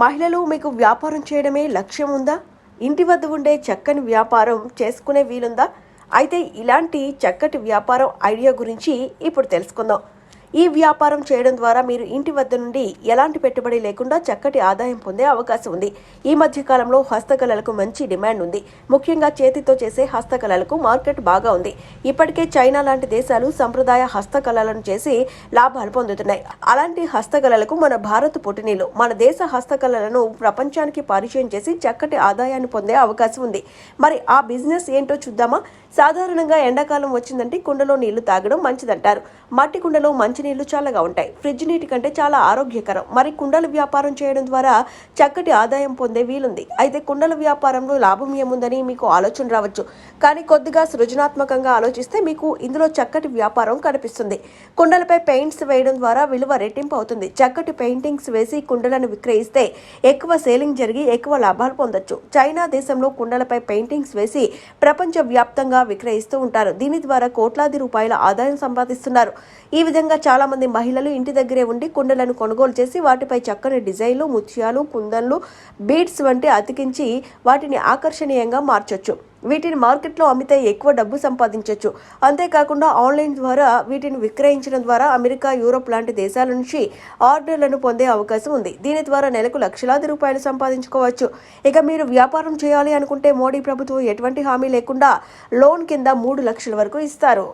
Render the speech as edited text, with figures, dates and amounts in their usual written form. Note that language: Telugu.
మహిళలు మీకు వ్యాపారం చేయడమే లక్ష్యం ఉందా? ఇంటి వద్ద ఉండే చక్కని వ్యాపారం చేసుకునే వీలుందా? అయితే ఇలాంటి చక్కటి వ్యాపారం ఐడియా గురించి ఇప్పుడు తెలుసుకుందాం. ఈ వ్యాపారం చేయడం ద్వారా మీరు ఇంటి వద్ద నుండి ఎలాంటి పెట్టుబడి లేకుండా చక్కటి ఆదాయం పొందే అవకాశం ఉంది. ఈ మధ్య కాలంలో హస్తకళలకు మంచి డిమాండ్ ఉంది. ముఖ్యంగా చేతితో చేసే హస్తకళలకు మార్కెట్ బాగా ఉంది. ఇప్పటికే చైనా లాంటి దేశాలు సంప్రదాయ హస్తకళలను చేసి లాభాలు పొందుతున్నాయి. అలాంటి హస్తకళలకు మన భారత్ పుట్టినీళ్ళు. మన దేశ హస్తకళలను ప్రపంచానికి పరిచయం చేసి చక్కటి ఆదాయాన్ని పొందే అవకాశం ఉంది. మరి ఆ బిజినెస్ ఏంటో చూద్దామా? సాధారణంగా ఎండాకాలం వచ్చిందంటే కుండలో నీళ్లు తాగడం మంచిదంటారు. మట్టి కుండలో మంచినీళ్లు చల్లగా ఉంటాయి. ఫ్రిడ్జ్ నీటి కంటే చాలా ఆరోగ్యకరం. మరి కుండల వ్యాపారం చేయడం ద్వారా చక్కటి ఆదాయం పొందే వీలుంది. అయితే కుండల వ్యాపారంలో లాభం ఏముందని మీకు ఆలోచన రావచ్చు. కానీ కొద్దిగా సృజనాత్మకంగా ఆలోచిస్తే మీకు ఇందులో చక్కటి వ్యాపారం కనిపిస్తుంది. కుండలపై పెయింట్స్ వేయడం ద్వారా విలువ రెట్టింపు అవుతుంది. చక్కటి పెయింటింగ్స్ వేసి కుండలను విక్రయిస్తే ఎక్కువ సేలింగ్ జరిగి ఎక్కువ లాభాలు పొందొచ్చు. చైనా దేశంలో కుండలపై పెయింటింగ్స్ వేసి ప్రపంచ వ్యాప్తంగా విక్రయిస్తూ ఉంటారు. దీని ద్వారా కోట్లాది రూపాయల ఆదాయం సంపాదిస్తున్నారు. ఈ విధంగా చాలా మంది మహిళలు ఇంటి దగ్గరే ఉండి కుండలను కొనుగోలు చేసి వాటిపై చక్కని డిజైన్లు, ముత్యాలు, కుందన్లు, బీడ్స్ వంటి అతికించి వాటిని ఆకర్షణీయంగా మార్చొచ్చు. వీటిని మార్కెట్లో అమ్మితే ఎక్కువ డబ్బు సంపాదించవచ్చు. అంతేకాకుండా ఆన్లైన్ ద్వారా వీటిని విక్రయించడం ద్వారా అమెరికా, యూరోప్ లాంటి దేశాల నుంచి ఆర్డర్లను పొందే అవకాశం ఉంది. దీని ద్వారా నెలకు లక్షలాది రూపాయలు సంపాదించుకోవచ్చు. ఇక మీరు వ్యాపారం చేయాలి అనుకుంటే మోడీ ప్రభుత్వం ఎటువంటి హామీ లేకుండా లోన్ కింద 3 లక్షల వరకు ఇస్తారు.